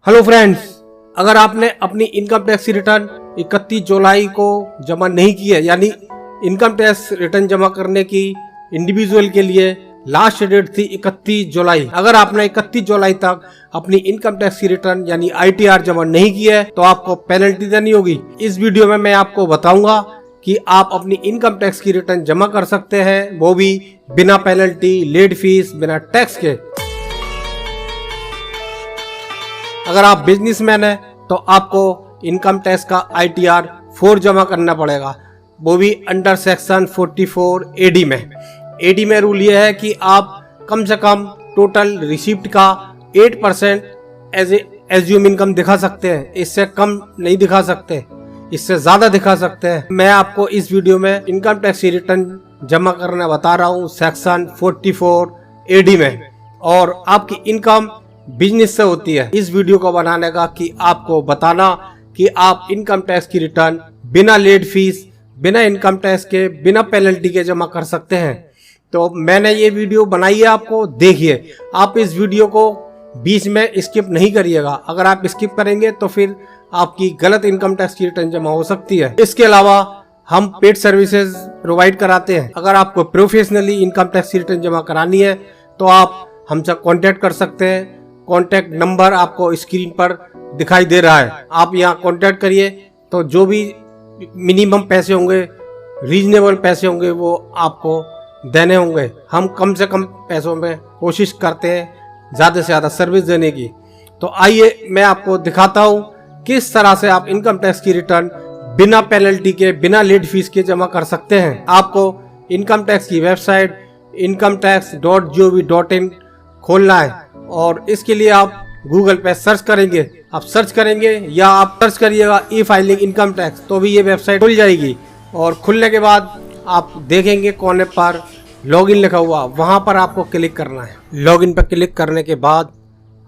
Hello friends, अगर आपने अपनी इनकम टैक्स रिटर्न 31 जुलाई को जमा नहीं की है, यानी इनकम टैक्स रिटर्न जमा करने की इंडिविजुअल के लिए लास्ट डेट थी 31 जुलाई। अगर आपने 31 जुलाई तक अपनी इनकम टैक्स की रिटर्न यानी ITR जमा नहीं की है तो आपको पेनल्टी देनी होगी। इस वीडियो में मैं आपको बताऊंगा कि आप अपनी इनकम टैक्स की रिटर्न जमा कर सकते हैं, वो भी बिना पेनल्टी, लेट फीस, बिना टैक्स के। अगर आप बिजनेसमैन हैं तो आपको इनकम टैक्स का ITR 4 जमा करना पड़ेगा, वो भी अंडर सेक्शन 44 AD में। AD में रूल ये है कि आप कम से कम टोटल रिसिप्ट का 8% एज्यूम इनकम दिखा सकते हैं, इससे कम नहीं दिखा सकते, इससे ज्यादा दिखा सकते हैं। मैं आपको इस वीडियो में इनकम टैक्स की रिटर्न जमा करना बता रहा हूँ सेक्शन 44 AD में, और आपकी इनकम बिजनेस से होती है। इस वीडियो को बनाने का कि आपको बताना कि आप इनकम टैक्स की रिटर्न बिना लेट फीस, बिना इनकम टैक्स के, बिना पेनल्टी के जमा कर सकते हैं। तो मैंने ये वीडियो बनाई है, आपको देखिए। आप इस वीडियो को बीच में स्किप नहीं करिएगा, अगर आप स्किप करेंगे तो फिर आपकी गलत इनकम टैक्स की रिटर्न जमा हो सकती है। इसके अलावा हम पेड सर्विसेज प्रोवाइड कराते हैं। अगर आपको प्रोफेशनली इनकम टैक्स की रिटर्न जमा करानी है तो आप हमसे कॉन्टेक्ट कर सकते हैं। कॉन्टैक्ट नंबर आपको स्क्रीन पर दिखाई दे रहा है, आप यहाँ कॉन्टैक्ट करिए। तो जो भी मिनिमम पैसे होंगे, रीजनेबल पैसे होंगे, वो आपको देने होंगे। हम कम से कम पैसों में कोशिश करते हैं ज़्यादा से ज़्यादा सर्विस देने की। तो आइए मैं आपको दिखाता हूँ किस तरह से आप इनकम टैक्स की रिटर्न बिना पेनल्टी के, बिना लेट फीस के जमा कर सकते हैं। आपको इनकम टैक्स की वेबसाइट incometax.gov.in खोलना है, और इसके लिए आप गूगल पे सर्च करेंगे। आप सर्च करेंगे या आप सर्च करिएगा ई फाइलिंग इनकम टैक्स, तो भी ये वेबसाइट खुल जाएगी। और खुलने के बाद आप देखेंगे कोने पर लॉगिन लिखा हुआ, वहाँ पर आपको क्लिक करना है। लॉगिन पर क्लिक करने के बाद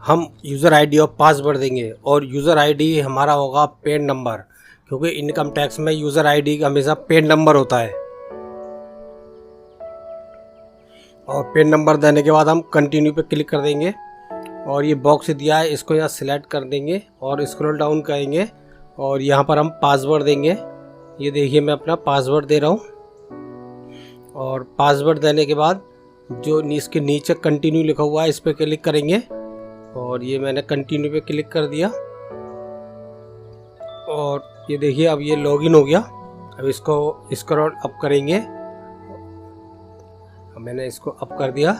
हम यूज़र ID और पासवर्ड देंगे, और यूज़र ID हमारा होगा पेन नंबर, क्योंकि इनकम टैक्स में यूज़र ID हमेशा पेन नंबर होता है। और पेन नंबर देने के बाद हम कंटिन्यू पे क्लिक कर देंगे, और ये बॉक्स दिया है इसको यहाँ सिलेक्ट कर देंगे और स्क्रॉल डाउन करेंगे, और यहाँ पर हम पासवर्ड देंगे। ये देखिए मैं अपना पासवर्ड दे रहा हूँ, और पासवर्ड देने के बाद जो इसके नीचे कंटिन्यू लिखा हुआ है इस पर क्लिक करेंगे, और ये मैंने कंटिन्यू पे क्लिक कर दिया। और ये देखिए अब ये लॉगिन हो गया। अब इसको स्क्रॉल अप करेंगे, मैंने इसको अप कर दिया।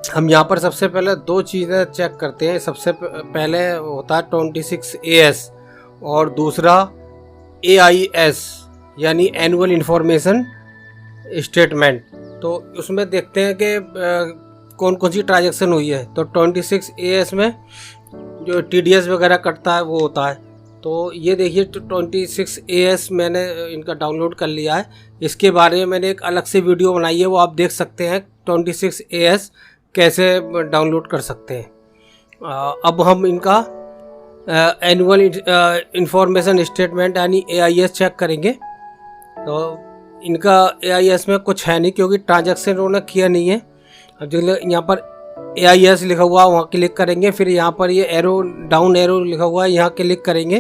हम यहाँ पर सबसे पहले दो चीज़ें चेक करते हैं। सबसे पहले होता है 26AS और दूसरा AIS यानी एनुअल इंफॉर्मेशन स्टेटमेंट। तो उसमें देखते हैं कि कौन कौन सी ट्रांजैक्शन हुई है। तो 26AS में जो TDS वगैरह कटता है वो होता है। तो ये देखिए 26AS मैंने इनका डाउनलोड कर लिया है। इसके बारे में मैंने एक अलग से वीडियो बनाई है, वो आप देख सकते हैं 26AS कैसे डाउनलोड कर सकते हैं। अब हम इनका एनुअल इंफॉर्मेशन स्टेटमेंट यानी AIS चेक करेंगे। तो इनका AIS में कुछ है नहीं, क्योंकि ट्रांजैक्शन उन्होंने किया नहीं है। अब जो यहाँ पर AIS लिखा हुआ वहाँ क्लिक करेंगे, फिर यहाँ पर ये एरो डाउन एरो लिखा हुआ है यहाँ क्लिक करेंगे।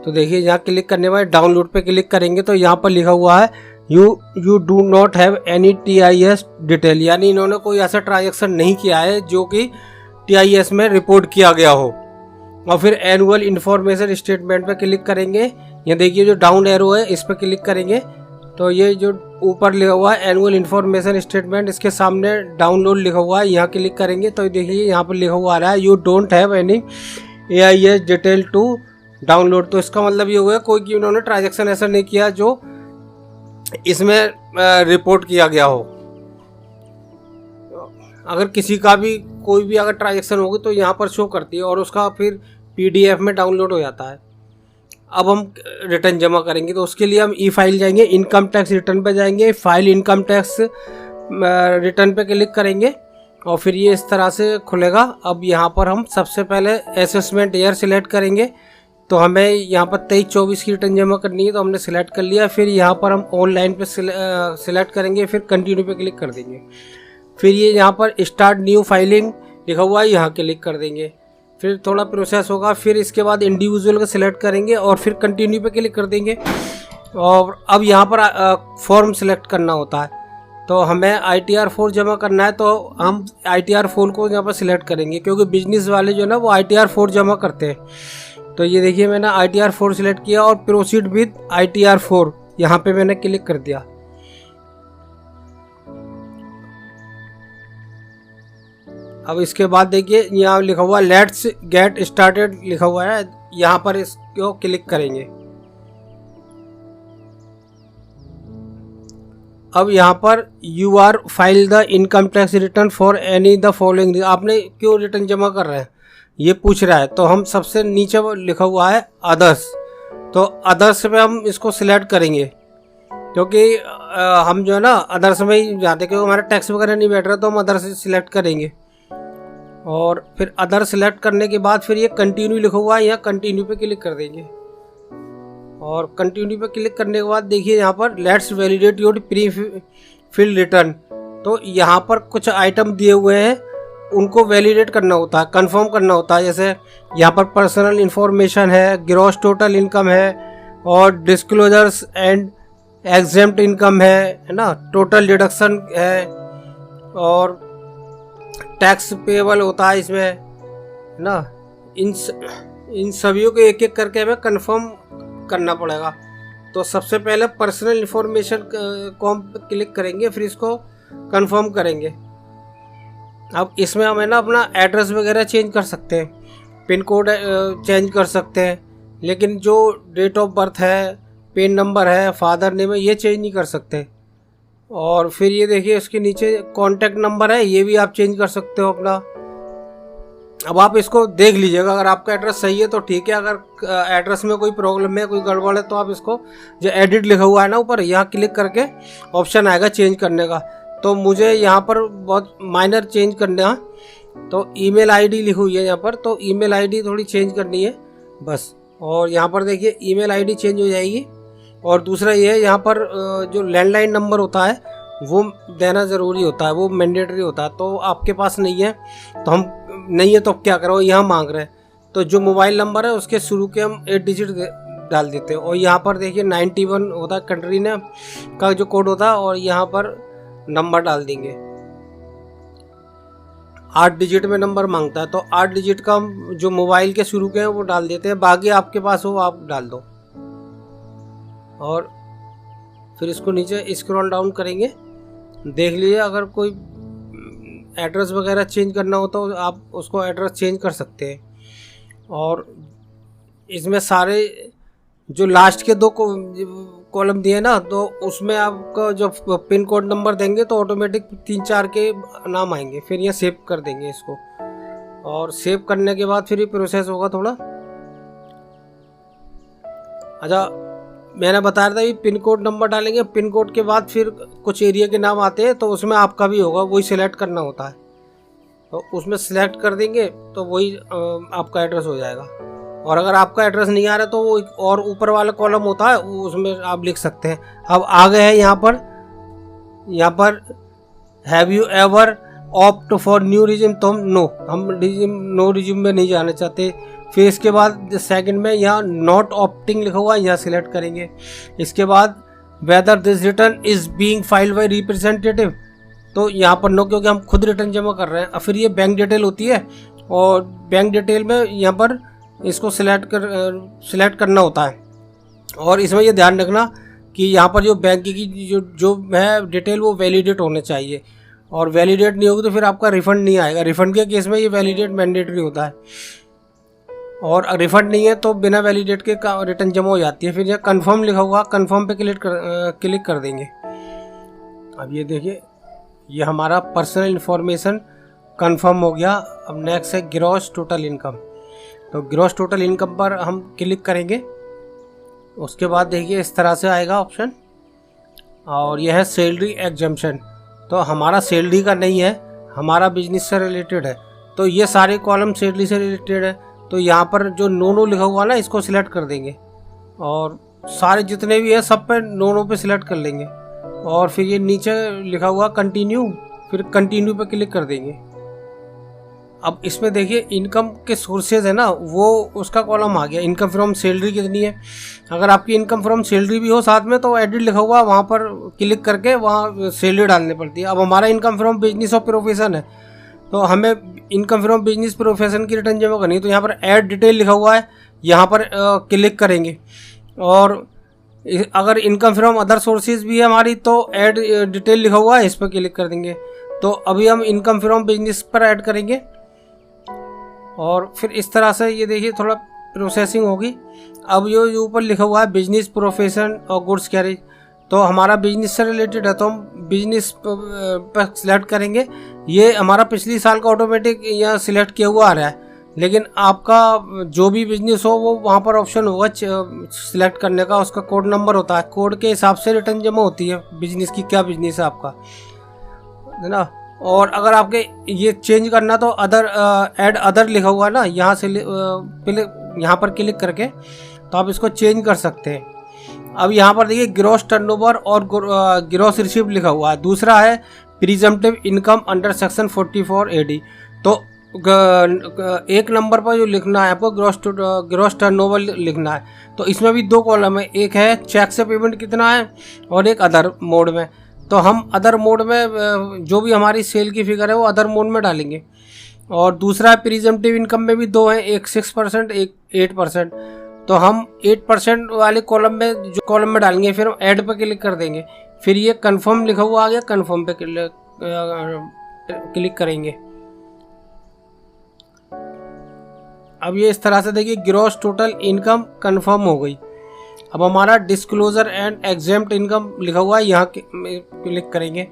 तो देखिए यहाँ क्लिक करने के बाद डाउनलोड पे क्लिक करेंगे, तो यहाँ पर लिखा हुआ है you do not have any TIS detail, यानी इन्होंने कोई ऐसा ट्रांजैक्शन नहीं किया है जो कि TIS में रिपोर्ट किया गया हो। और फिर एनुअल इंफॉर्मेशन स्टेटमेंट पे क्लिक करेंगे। ये देखिए जो डाउन एरो है इस पर क्लिक करेंगे, तो ये जो ऊपर लिखा हुआ है एनुअल इंफॉर्मेशन स्टेटमेंट, इसके सामने डाउनलोड लिखा हुआ है, यहाँ क्लिक करेंगे। तो देखिए यहाँ पर लिखा हुआ आ रहा है you don't have any AIS detail to download. तो इसका मतलब ये हुआ कोई कि उन्होंने ट्रांजैक्शन ऐसा नहीं किया जो इसमें रिपोर्ट किया गया हो। अगर किसी का भी कोई भी अगर ट्रांजैक्शन होगी तो यहाँ पर शो करती है, और उसका फिर PDF में डाउनलोड हो जाता है। अब हम रिटर्न जमा करेंगे, तो उसके लिए हम ई फाइल जाएंगे, इनकम टैक्स रिटर्न पे जाएंगे, फाइल इनकम टैक्स रिटर्न पे क्लिक करेंगे, और फिर ये इस तरह से खुलेगा। अब यहाँ पर हम सबसे पहले असेसमेंट ईयर सिलेक्ट करेंगे। तो हमें यहाँ पर 23-24 की रिटर्न जमा करनी है, तो हमने सिलेक्ट कर लिया। फिर यहाँ पर हम ऑनलाइन पे सिलेक्ट करेंगे, फिर कंटिन्यू पे क्लिक कर देंगे। फिर ये यहाँ पर स्टार्ट न्यू फाइलिंग लिखा हुआ है यहाँ क्लिक कर देंगे। फिर थोड़ा प्रोसेस होगा, फिर इसके बाद इंडिविजुअल का सिलेक्ट करेंगे और फिर कंटिन्यू पे क्लिक कर देंगे। और अब यहाँ पर फॉर्म सिलेक्ट करना होता है, तो हमें ITR 4 जमा करना है, तो हम ITR 4 को यहाँ पर सिलेक्ट करेंगे, क्योंकि बिजनेस वाले जो है ना वो ITR 4 जमा करते हैं। तो ये देखिए मैंने ITR 4 सिलेक्ट किया और प्रोसीड विद ITR 4 यहाँ पे मैंने क्लिक कर दिया। अब इसके बाद देखिए यहाँ लिखा हुआ लेट्स गेट स्टार्टेड लिखा हुआ है, यहाँ पर इसको क्लिक करेंगे। अब यहाँ पर you are file the income tax return for any the following, आपने क्यों रिटर्न जमा कर रहे हैं ये पूछ रहा है। तो हम सबसे नीचे लिखा हुआ है अदर्स, तो अदर्स पे हम इसको सिलेक्ट करेंगे, क्योंकि हम जो है ना अदर्स में ही जाते, क्योंकि हमारा टैक्स वगैरह नहीं बैठ रहा, तो हम अदर्स सिलेक्ट करेंगे। और फिर अदर सेलेक्ट करने के बाद फिर ये कंटिन्यू लिखा हुआ है, यहाँ कंटिन्यू पे क्लिक कर देंगे। और कंटिन्यू पे क्लिक करने के बाद देखिए यहाँ पर let's validate your pre fill return, तो यहाँ पर कुछ आइटम दिए हुए हैं, उनको वैलिडेट करना होता है, कंफर्म करना होता है। जैसे यहाँ पर पर्सनल इंफॉर्मेशन है, ग्रॉस टोटल इनकम है, और डिस्क्लोजर्स एंड एग्जेम्प्ट इनकम है ना, टोटल डिडक्शन है, और टैक्स पेबल होता है इसमें ना। इन सभी को एक एक करके हमें कंफर्म करना पड़ेगा। तो सबसे पहले पर्सनल इंफॉर्मेशन को हम क्लिक करेंगे, फिर इसको कंफर्म करेंगे। अब इसमें हम है ना अपना एड्रेस वगैरह चेंज कर सकते हैं, पिन कोड चेंज कर सकते हैं, लेकिन जो डेट ऑफ बर्थ है, पिन नंबर है, फादर नेम है, ये चेंज नहीं कर सकते। और फिर ये देखिए उसके नीचे कॉन्टैक्ट नंबर है, ये भी आप चेंज कर सकते हो अपना। अब आप इसको देख लीजिएगा, अगर आपका एड्रेस सही है तो ठीक है, अगर एड्रेस में कोई प्रॉब्लम है, कोई गड़बड़ है, तो आप इसको जो एडिट लिखा हुआ है ना ऊपर, यहाँ क्लिक करके ऑप्शन आएगा चेंज करने का। तो मुझे यहाँ पर बहुत माइनर चेंज करना है, तो ईमेल आईडी लिखी हुई है यहाँ पर, तो ईमेल आईडी थोड़ी चेंज करनी है बस। और यहाँ पर देखिए ईमेल आईडी चेंज हो जाएगी। और दूसरा ये है, यहाँ पर जो लैंडलाइन नंबर होता है वो देना ज़रूरी होता है, वो मैंडेटरी होता है। तो आपके पास नहीं है, तो हम नहीं है तो क्या करो, यहाँ मांग रहे हैं, तो जो मोबाइल नंबर है उसके शुरू के हम 8 डिजिट डाल देते हैं। और यहाँ पर देखिए 91 होता है कंट्री ने का जो कोड होता है, और यहाँ पर नंबर डाल देंगे। 8 डिजिट में नंबर मांगता है, तो 8 डिजिट का हम जो मोबाइल के शुरू के हैं वो डाल देते हैं, बाकी आपके पास हो आप डाल दो। और फिर इसको नीचे स्क्रॉल डाउन करेंगे, देख लीजिए अगर कोई एड्रेस वगैरह चेंज करना हो तो आप उसको एड्रेस चेंज कर सकते हैं। और इसमें सारे जो लास्ट के 2 कॉलम दिए ना, तो उसमें आपका जो पिन कोड नंबर देंगे तो ऑटोमेटिक 3-4 के नाम आएंगे। फिर ये सेव कर देंगे इसको, और सेव करने के बाद फिर ये प्रोसेस होगा थोड़ा। अच्छा, मैंने बताया था कि पिन कोड नंबर डालेंगे, पिन कोड के बाद फिर कुछ एरिया के नाम आते हैं, तो उसमें आपका भी होगा, वही सिलेक्ट करना होता है। तो उसमें सिलेक्ट कर देंगे तो वही आपका एड्रेस हो जाएगा। और अगर आपका एड्रेस नहीं आ रहा तो वो एक और ऊपर वाला कॉलम होता है, उसमें आप लिख सकते हैं। अब आ गए हैं यहाँ पर have you ever opt for new resume, तो हम नो रिज्यूम में नहीं जाना चाहते। फिर इसके बाद सेकंड में यहाँ नॉट ऑप्टिंग लिखा हुआ है, यहाँ सिलेक्ट करेंगे। इसके बाद whether this return is being filed by representative, तो यहाँ पर नो, क्योंकि हम खुद रिटर्न जमा कर रहे हैं। और फिर ये बैंक डिटेल होती है, और बैंक डिटेल में यहाँ पर इसको सिलेक्ट करना होता है। और इसमें ये ध्यान रखना कि यहाँ पर जो बैंक की जो है डिटेल वो वैलिडेट होने चाहिए, और वैलिडेट नहीं होगी तो फिर आपका रिफ़ंड नहीं आएगा। रिफ़ंड के केस में ये वैलिडेट मैंडेटरी होता है, और रिफ़ंड नहीं है तो बिना वैलिडेट के रिटर्न जमा हो जाती है। फिर यह कंफर्म लिखा हुआ, कंफर्म पे क्लिक कर देंगे। अब ये देखिए ये हमारा पर्सनल इन्फॉर्मेशन कंफर्म हो गया। अब नेक्स्ट है ग्रॉस टोटल इनकम, तो ग्रॉस टोटल इनकम पर हम क्लिक करेंगे। उसके बाद देखिए इस तरह से आएगा ऑप्शन, और यह है सैलरी एग्जम्पशन, तो हमारा सैलरी का नहीं है, हमारा बिजनेस से रिलेटेड है, तो ये सारे कॉलम सैलरी से रिलेटेड है। तो यहाँ पर जो नो लिखा हुआ ना, इसको सिलेक्ट कर देंगे, और सारे जितने भी है सब पे नो पे सिलेक्ट कर लेंगे। और फिर ये नीचे लिखा हुआ कंटिन्यू, फिर कंटिन्यू पे क्लिक कर देंगे। अब इसमें देखिए इनकम के सोर्सेज है ना, वो उसका कॉलम आ गया। इनकम फ्रॉम सैलरी कितनी है, अगर आपकी इनकम फ्रॉम सैलरी भी हो साथ में तो एडिट लिखा हुआ वहाँ पर क्लिक करके वहाँ सैलरी डालनी पड़ती है। अब हमारा इनकम फ्रॉम बिजनेस और प्रोफेशन है, तो हमें इनकम फ्रॉम बिजनेस प्रोफेशन की रिटर्न जमा करनी है, तो यहाँ पर ऐड डिटेल लिखा हुआ है, यहाँ पर क्लिक करेंगे। और अगर इनकम फ्रॉम अदर सोर्सेज भी है हमारी तो ऐड डिटेल लिखा हुआ है, इस पर क्लिक कर देंगे। तो अभी हम इनकम फ्रॉम बिजनेस पर ऐड करेंगे और फिर इस तरह से ये देखिए थोड़ा प्रोसेसिंग होगी। अब ये ऊपर लिखा हुआ है बिजनेस प्रोफेशन और गुड्स कैरेज, तो हमारा बिजनेस से रिलेटेड है तो हम बिजनेस पर सिलेक्ट करेंगे। ये हमारा पिछली साल का ऑटोमेटिक यहाँ सिलेक्ट किया हुआ आ रहा है, लेकिन आपका जो भी बिजनेस हो वो वहाँ पर ऑप्शन होगा सिलेक्ट करने का, उसका कोड नंबर होता है, कोड के हिसाब से रिटर्न जमा होती है बिजनेस की, क्या बिजनेस है आपका, है ना। और अगर आपके ये चेंज करना तो अदर ऐड अदर लिखा हुआ है ना, यहाँ से यहाँ पर क्लिक करके तो आप इसको चेंज कर सकते हैं। अब यहाँ पर देखिए ग्रॉस टर्नओवर और ग्रॉस रिसीव्ड लिखा हुआ है। दूसरा है प्रीजम्पटिव इनकम अंडर सेक्शन 44 AD, तो एक नंबर पर जो लिखना है आपको ग्रॉस टर्नओवर लिखना है। तो इसमें भी दो कॉलम है, एक है चेक से पेमेंट कितना है और एक अदर मोड में। तो हम अदर मोड में जो भी हमारी सेल की फिगर है वो अदर मोड में डालेंगे। और दूसरा है प्रीजम्पटिव इनकम में भी दो हैं, एक 6% एक 8%। तो हम 8% वाले कॉलम में जो कॉलम में डालेंगे, फिर हम ऐड पर क्लिक कर देंगे। फिर ये कंफर्म लिखा हुआ आ गया, कंफर्म पे क्लिक करेंगे। अब ये इस तरह से देखिए ग्रॉस टोटल इनकम कंफर्म हो गई। अब हमारा डिस्क्लोजर एंड एग्जेम्प्ट इनकम लिखा हुआ है, यहाँ क्लिक करेंगे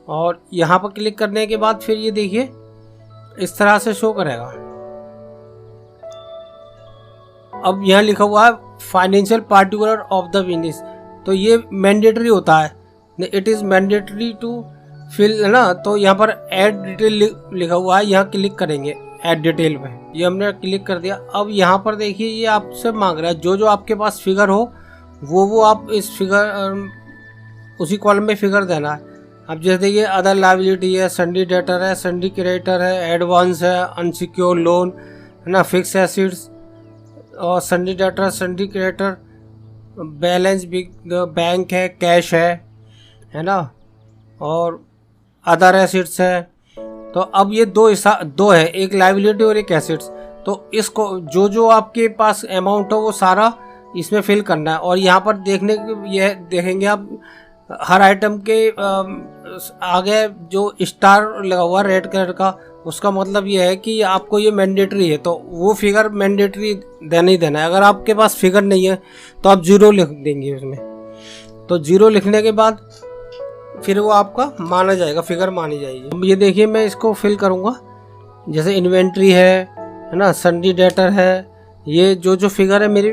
और यहाँ पर क्लिक करने के बाद फिर ये देखिए इस तरह से शो करेगा। अब यहाँ लिखा हुआ है financial particular of the business, तो ये मैंडेटरी होता है, it is mandatory to fill, है ना। तो यहाँ पर ऐड डिटेल लिखा हुआ है, यहाँ क्लिक करेंगे ऐड डिटेल में, ये हमने क्लिक कर दिया। अब यहाँ पर देखिए ये आपसे मांग रहा है जो जो आपके पास फिगर हो वो आप इस फिगर उसी कॉलम में फिगर देना है। अब जैसे देखिए अदर लायबिलिटी है, सन्डी डेटर है, सन्डी क्रेडिटर है, एडवांस है, अनसिक्योर लोन है ना, फिक्स एसिड्स और सन्डी डेटर, सन्डी क्रेडिटर, बैलेंस बैंक है, कैश है ना, और अदर एसिड्स है। तो अब ये दो है, एक लायबिलिटी और एक एसिड्स। तो इसको जो जो आपके पास अमाउंट हो वो सारा इसमें फिल करना है। और यहाँ पर ये देखेंगे आप हर आइटम के आगे जो स्टार लगा हुआ रेड कलर का, उसका मतलब ये है कि आपको ये मैंडेटरी है, तो वो फिगर मैंडेटरी देना ही देना है। अगर आपके पास फिगर नहीं है तो आप 0 लिख देंगे उसमें। तो 0 लिखने के बाद फिर वो आपका माना जाएगा, फिगर मानी जाएगी। अब ये देखिए मैं इसको फिल करूँगा, जैसे इन्वेंट्री है ना, सन्डी डेटर है, ये जो जो फिगर है मेरी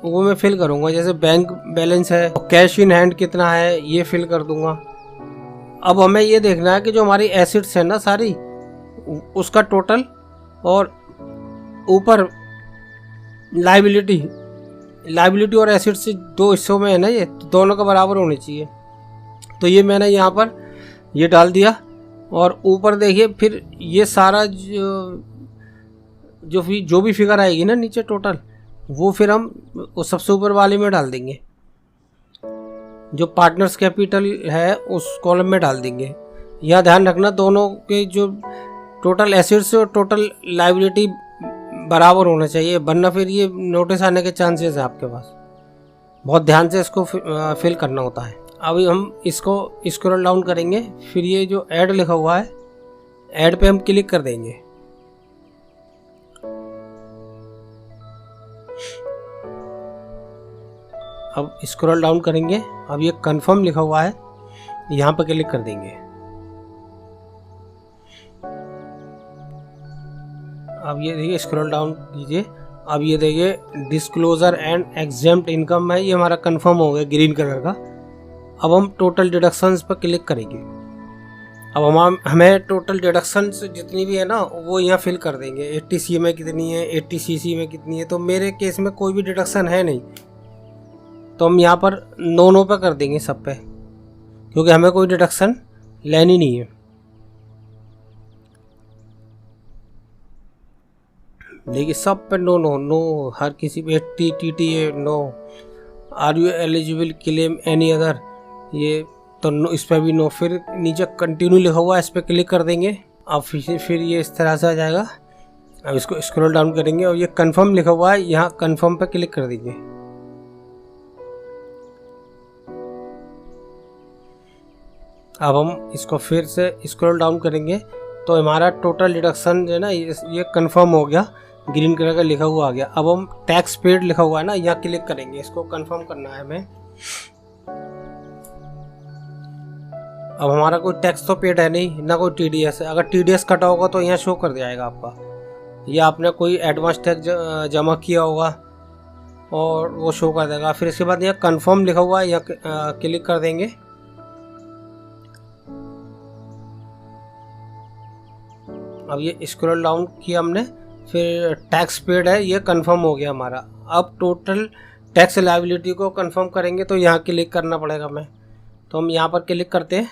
वो मैं फिल करूँगा। जैसे बैंक बैलेंस है, कैश इन हैंड कितना है ये फिल कर दूँगा। अब हमें ये देखना है कि जो हमारी एसेट्स है ना सारी, उसका टोटल, और ऊपर लायबिलिटी और एसेट्स से दो हिस्सों में है ना, ये दोनों का बराबर होने चाहिए। तो ये मैंने यहाँ पर ये डाल दिया। और ऊपर देखिए फिर ये सारा जो भी फिगर आएगी ना नीचे टोटल, वो फिर हम उस सबसे ऊपर वाले में डाल देंगे, जो पार्टनर्स कैपिटल है उस कॉलम में डाल देंगे। यह ध्यान रखना दोनों के जो टोटल एसेट्स और टोटल लायबिलिटी बराबर होना चाहिए, वरना फिर ये नोटिस आने के चांसेस है आपके पास। बहुत ध्यान से इसको फिल करना होता है। अभी हम इसको स्क्रॉल डाउन करेंगे, फिर ये जो ऐड लिखा हुआ है ऐड पे हम क्लिक कर देंगे। अब स्क्रॉल डाउन करेंगे, अब ये कंफर्म लिखा हुआ है, यहाँ पर क्लिक कर देंगे। अब ये देखिए स्क्रॉल डाउन कीजिए, अब ये देखिए डिस्क्लोजर एंड एग्जेम्प्ट इनकम है, ये हमारा कंफर्म हो गया ग्रीन कलर का। अब हम टोटल डिडक्शंस पर क्लिक करेंगे। अब हमें टोटल डिडक्शंस जितनी भी है ना वो यहाँ फिल कर देंगे। 80C में कितनी है, 80CC में कितनी है। तो मेरे केस में कोई भी डिडक्शन है नहीं, तो हम यहाँ पर नो पे कर देंगे सब पे, क्योंकि हमें कोई डिडक्शन लेनी नहीं है। देखिए सब पे नो नो नो, हर किसी पे TTA no, are you eligible claim any other, ये तो नो, इस पर भी नो। फिर नीचे कंटिन्यू लिखा हुआ है, इस पर क्लिक कर देंगे। अब फिर ये इस तरह से आ जाएगा। अब इसको स्क्रॉल डाउन करेंगे और ये कंफर्म लिखा हुआ है, यहाँ कंफर्म पे क्लिक कर देंगे। अब हम इसको फिर से स्क्रॉल डाउन करेंगे तो हमारा टोटल डिडक्शन जो है ना ये कंफर्म हो गया, ग्रीन कलर का लिखा हुआ आ गया। अब हम टैक्स पेड लिखा हुआ है ना, यहाँ क्लिक करेंगे, इसको कंफर्म करना है हमें। अब हमारा कोई टैक्स तो पेड है नहीं, ना कोई TDS है। अगर TDS कटा होगा तो यहाँ शो कर जाएगा आपका, या आपने कोई एडवांस टैक्स जमा किया होगा और वो शो कर देगा। फिर इसके बाद यहाँ कंफर्म लिखा हुआ है, यहाँ क्लिक कर देंगे। अब ये स्क्रॉल डाउन किया हमने, फिर टैक्स पेड है, ये कंफर्म हो गया हमारा। अब टोटल टैक्स लायबिलिटी को कंफर्म करेंगे तो यहाँ क्लिक करना पड़ेगा हमें, तो हम यहाँ पर क्लिक करते हैं।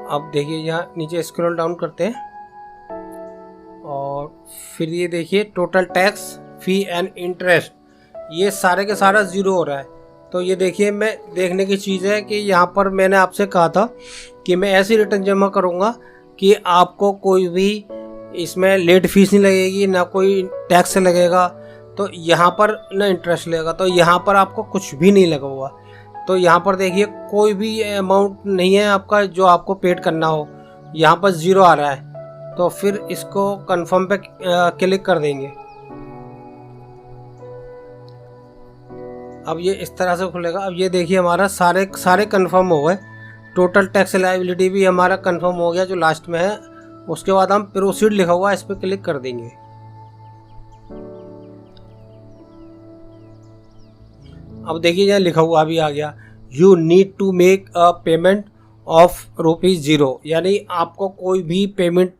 अब देखिए यहाँ नीचे स्क्रॉल डाउन करते हैं और फिर ये देखिए total tax fee and interest, ये सारे के सारा ज़ीरो हो रहा है। तो ये देखिए, मैं देखने की चीज़ है कि यहाँ पर मैंने आपसे कहा था कि मैं ऐसी रिटर्न जमा करूँगा कि आपको कोई भी इसमें लेट फीस नहीं लगेगी, ना कोई टैक्स लगेगा, तो यहाँ पर ना इंटरेस्ट लगेगा। तो यहाँ पर आपको कुछ भी नहीं लगा हुआ। तो यहाँ पर देखिए कोई भी अमाउंट नहीं है आपका जो आपको पेड करना हो, यहाँ पर ज़ीरो आ रहा है। तो फिर इसको कंफर्म पे क्लिक कर देंगे। अब ये इस तरह से खुलेगा। अब ये देखिए हमारा सारे कंफर्म हो गए, टोटल टैक्स लायबिलिटी भी हमारा कंफर्म हो गया जो लास्ट में है। उसके बाद हम प्रोसीड लिखा हुआ है, इस पर क्लिक कर देंगे। अब देखिए यहाँ लिखा हुआ भी आ गया, you need to make a payment of ₹0, यानी आपको कोई भी पेमेंट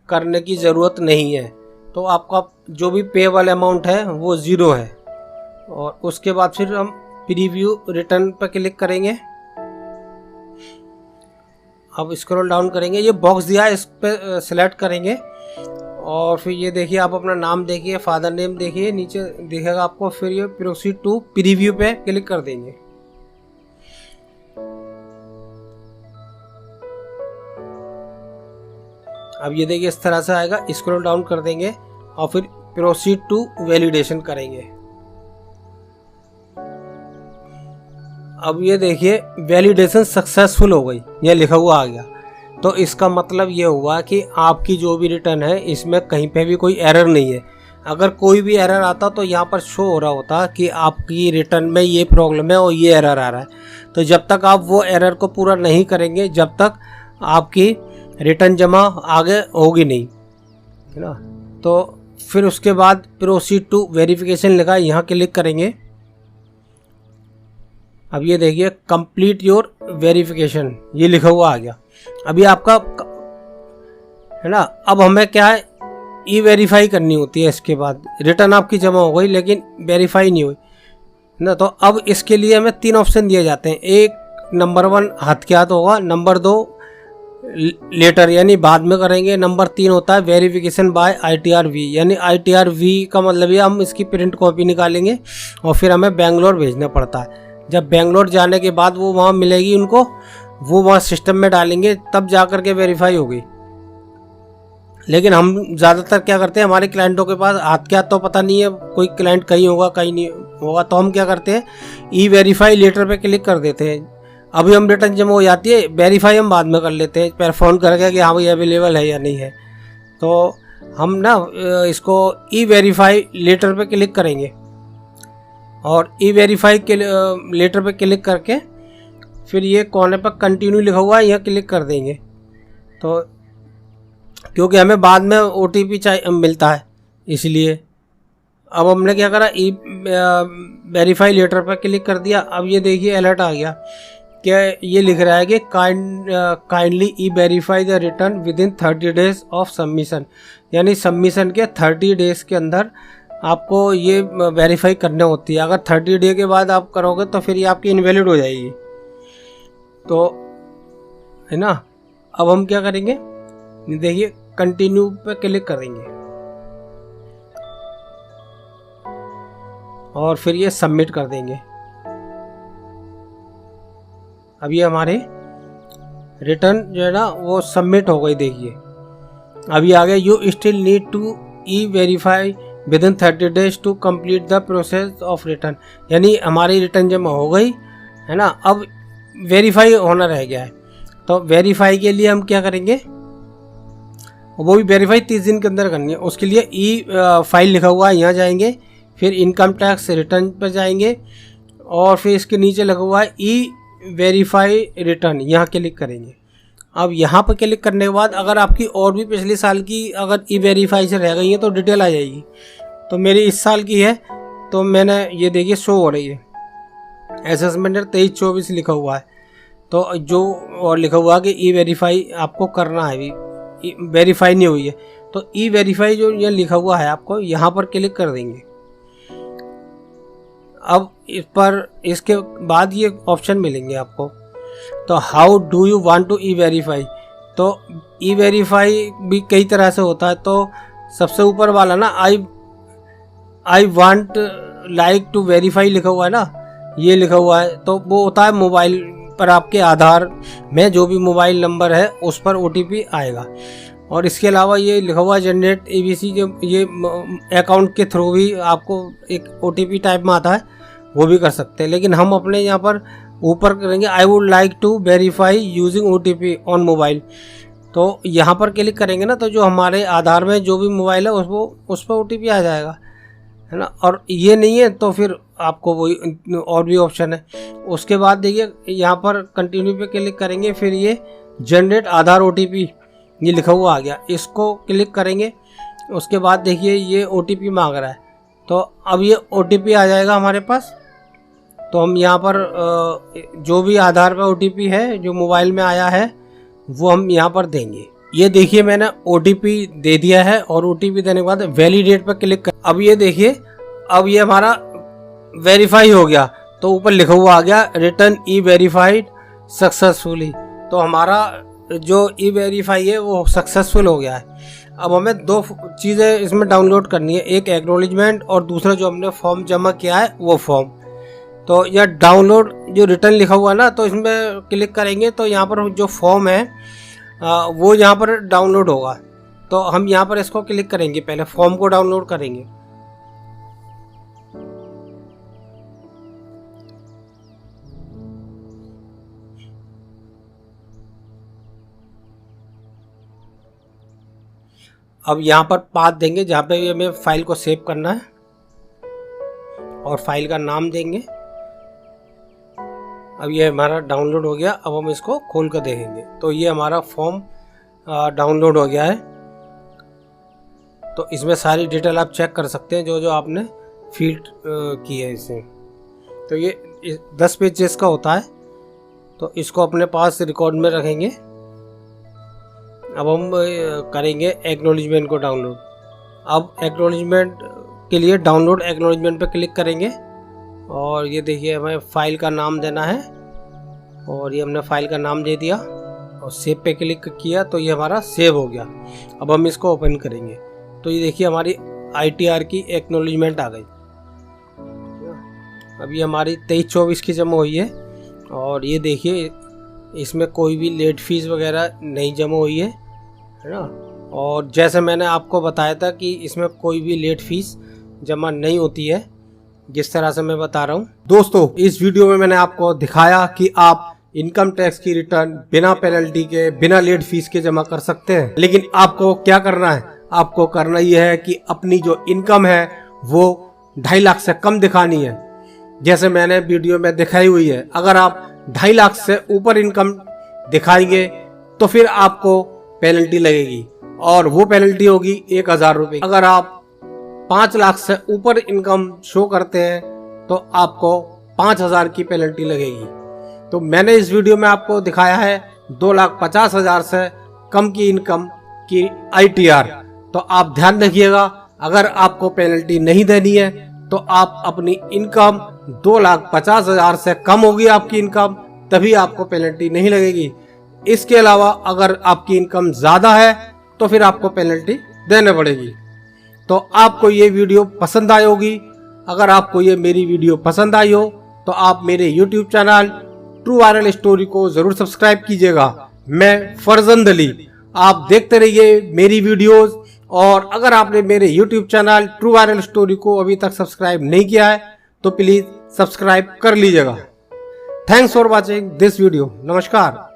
करने की ज़रूरत नहीं है। तो आपका जो भी पेबल अमाउंट है वो ज़ीरो है। और उसके बाद फिर हम प्रीव्यू रिटर्न पर क्लिक करेंगे। अब स्क्रॉल डाउन करेंगे, ये बॉक्स दिया है, इस पर सेलेक्ट करेंगे और फिर ये देखिए आप अपना नाम देखिए, फादर नेम देखिए, नीचे दिखेगा आपको। फिर ये प्रोसीड टू प्रीव्यू पे क्लिक कर देंगे। अब ये देखिए इस तरह से आएगा, स्क्रॉल डाउन कर देंगे और फिर प्रोसीड टू वैलिडेशन करेंगे। अब ये देखिए वैलिडेशन सक्सेसफुल हो गई, ये लिखा हुआ आ गया। तो इसका मतलब ये हुआ कि आपकी जो भी रिटर्न है इसमें कहीं पे भी कोई एरर नहीं है। अगर कोई भी एरर आता तो यहाँ पर शो हो रहा होता कि आपकी रिटर्न में ये प्रॉब्लम है और ये एरर आ रहा है। तो जब तक आप वो एरर को पूरा नहीं करेंगे, जब तक आपकी रिटर्न जमा आगे होगी नहीं, है ना। तो फिर उसके बाद प्रोसीड टू वेरिफिकेशन लिखा है, यहाँ क्लिक करेंगे। अब ये देखिए कंप्लीट योर वेरिफिकेशन, ये लिखा हुआ आ गया। अभी आपका है ना, अब हमें क्या है, ई वेरीफाई करनी होती है। इसके बाद रिटर्न आपकी जमा हो गई लेकिन वेरीफाई नहीं हुई ना। तो अब इसके लिए हमें 3 ऑप्शन दिए जाते हैं। एक नंबर 1 हाथ के हाथ होगा, नंबर 2 लेटर यानी बाद में करेंगे, नंबर 3 होता है वेरिफिकेशन बाय ITRV, यानी ITRV का मतलब ये हम इसकी प्रिंट कॉपी निकालेंगे और फिर हमें बेंगलोर भेजना पड़ता है। जब बेंगलोर जाने के बाद वो वहाँ मिलेगी उनको, वो वहाँ सिस्टम में डालेंगे, तब जा कर के वेरीफाई होगी। लेकिन हम ज़्यादातर क्या करते हैं, हमारे क्लाइंटों के पास हाथ के हाथ तो पता नहीं है, कोई क्लाइंट कहीं होगा कहीं नहीं होगा, तो हम क्या करते हैं ई वेरीफाई लेटर पे क्लिक कर देते हैं। अभी हम रिटर्न जमा हो जाती है, वेरीफाई हम बाद में कर लेते हैं, फिर फ़ोन करके कि हाँ भाई अवेलेबल है या नहीं है। तो हम ना इसको ई वेरीफाई लेटर पे क्लिक करेंगे और ई वेरीफाई के लेटर पे क्लिक करके फिर ये कोने पर कंटिन्यू लिखा हुआ है, यहाँ क्लिक कर देंगे। तो क्योंकि हमें बाद में OTP चाहिए मिलता है, इसलिए अब हमने क्या करा, ई वेरीफाई लेटर पर क्लिक कर दिया। अब ये देखिए अलर्ट आ गया, क्या ये लिख रहा है कि kindly E verify the return with in 30 days of submission, यानी सबमिशन के 30 डेज के अंदर आपको ये वेरीफाई करने होती है। अगर 30 डे के बाद आप करोगे तो फिर ये आपकी इनवैलिड हो जाएगी, तो है ना। अब हम क्या करेंगे, देखिए कंटिन्यू पे क्लिक करेंगे और फिर ये सबमिट कर देंगे। अब ये हमारे रिटर्न जो है ना वो सबमिट हो गई। देखिए अभी आ गया, you still need to e verify within 30 days to complete the process of return. यानी हमारी रिटर्न जमा हो गई है ना, अब वेरीफाई होना रह गया है। तो वेरीफाई के लिए हम क्या करेंगे, वो भी वेरीफाई 30 दिन के अंदर करनी है। उसके लिए ई फाइल लिखा हुआ है, यहाँ जाएंगे, फिर इनकम टैक्स रिटर्न पर जाएंगे और फिर इसके नीचे लगा हुआ है ई वेरीफाई रिटर्न, यहाँ क्लिक करेंगे। अब यहाँ पर क्लिक करने के बाद अगर आपकी और भी पिछले साल की अगर ई वेरीफाई से रह गई है तो डिटेल आ जाएगी। तो मेरी इस साल की है तो मैंने ये देखिए शो हो रही है, असेसमेंट 23-24 लिखा हुआ है। तो जो और लिखा हुआ है कि ई वेरीफाई आपको करना है, अभी वेरीफाई नहीं हुई है तो ई वेरीफाई जो ये लिखा हुआ है आपको यहाँ पर क्लिक कर देंगे। अब इस पर इसके बाद ये ऑप्शन मिलेंगे आपको। तो how do you want to e verify, तो ई वेरीफाई भी कई तरह से होता है। तो सबसे ऊपर वाला ना I want like to verify लिखा हुआ है ना, ये लिखा हुआ है, तो वो होता है मोबाइल पर आपके आधार में जो भी मोबाइल नंबर है उस पर OTP आएगा। और इसके अलावा ये लिखा हुआ जनरेट ABC, जो ये अकाउंट के थ्रू भी आपको एक OTP टाइप में आता है, वो भी कर सकते हैं। लेकिन हम अपने यहाँ पर ऊपर करेंगे I would like to verify using OTP on mobile. तो यहाँ पर क्लिक करेंगे ना तो जो हमारे आधार में जो भी मोबाइल है उस पर OTP आ जाएगा, है ना। और ये नहीं है तो फिर आपको वही और भी ऑप्शन है। उसके बाद देखिए यहाँ पर कंटिन्यू पे क्लिक करेंगे, फिर ये जनरेट आधार OTP ये लिखा हुआ आ गया, इसको क्लिक करेंगे। उसके बाद देखिए ये OTP मांग रहा है, तो अब ये OTP आ जाएगा हमारे पास। तो हम यहाँ पर जो भी आधार पर OTP है जो मोबाइल में आया है वो हम यहाँ पर देंगे। ये देखिए मैंने OTP दे दिया है और OTP देने के बाद वैलिडेट पर क्लिक कर, अब ये देखिए अब ये हमारा वेरीफाई हो गया। तो ऊपर लिखा हुआ आ गया रिटर्न ई वेरीफाइड सक्सेसफुली। तो हमारा जो ई वेरीफाई है वो सक्सेसफुल हो गया है। अब हमें दो चीज़ें इसमें डाउनलोड करनी है, एक एक्नॉलेजमेंट और दूसरा जो हमने फॉर्म जमा किया है वो फॉर्म। तो यह डाउनलोड जो रिटर्न लिखा हुआ है ना, तो इसमें क्लिक करेंगे तो यहाँ पर जो फॉर्म है वो यहाँ पर डाउनलोड होगा। तो हम यहाँ पर इसको क्लिक करेंगे, पहले फॉर्म को डाउनलोड करेंगे। अब यहाँ पर पाथ देंगे जहाँ पे हमें फाइल को सेव करना है और फाइल का नाम देंगे। अब ये हमारा डाउनलोड हो गया। अब हम इसको खोल कर देखेंगे तो ये हमारा फॉर्म डाउनलोड हो गया है। तो इसमें सारी डिटेल आप चेक कर सकते हैं जो जो आपने फीड की है इसमें। तो ये 10 पेजेस का होता है, तो इसको अपने पास रिकॉर्ड में रखेंगे। अब हम करेंगे एक्नॉलेजमेंट को डाउनलोड। अब एक्नॉलेजमेंट के लिए डाउनलोड एक्नॉलेजमेंट पर क्लिक करेंगे और ये देखिए हमें फ़ाइल का नाम देना है और ये हमने फ़ाइल का नाम दे दिया और सेव पे क्लिक किया तो ये हमारा सेव हो गया। अब हम इसको ओपन करेंगे तो ये देखिए हमारी ITR की एक्नॉलेजमेंट आ गई। अभी हमारी 23-24 की जमा हुई है और ये देखिए इसमें कोई भी लेट फीस वगैरह नहीं जमा हुई है ना। और जैसे मैंने आपको बताया था कि इसमें कोई भी लेट फीस जमा नहीं होती है, जिस तरह से मैं बता रहा हूँ। दोस्तों इस वीडियो में मैंने आपको दिखाया कि आप इनकम टैक्स की रिटर्न बिना पेनल्टी के, बिना लेट फीस के जमा कर सकते हैं। लेकिन आपको क्या करना है, आपको करना यह है कि अपनी जो इनकम है वो 2.5 लाख से कम दिखानी है, जैसे मैंने वीडियो में दिखाई हुई है। अगर आप 2.5 लाख से ऊपर इनकम दिखाएंगे तो फिर आपको पेनल्टी लगेगी और वो पेनल्टी होगी 1000 रुपये। अगर आप 5 लाख से ऊपर इनकम शो करते हैं तो आपको 5000 की पेनल्टी लगेगी। तो मैंने इस वीडियो में आपको दिखाया है 2,50,000 से कम की इनकम की ITR। तो आप ध्यान रखिएगा, अगर आपको पेनल्टी नहीं देनी है तो आप अपनी इनकम 2,50,000 से कम होगी आपकी इनकम, तभी आपको पेनल्टी नहीं लगेगी। इसके अलावा अगर आपकी इनकम ज़्यादा है तो फिर आपको पेनल्टी देनी पड़ेगी। तो आपको ये वीडियो पसंद आई होगी। अगर आपको ये मेरी वीडियो पसंद आई हो तो आप मेरे YouTube channel true viral story को ज़रूर सब्सक्राइब कीजिएगा। मैं फरजंद अली, आप देखते रहिए मेरी वीडियोस। और अगर आपने मेरे YouTube channel true viral story को अभी तक सब्सक्राइब नहीं किया है तो प्लीज़ सब्सक्राइब कर लीजिएगा। Thanks for watching this video. नमस्कार।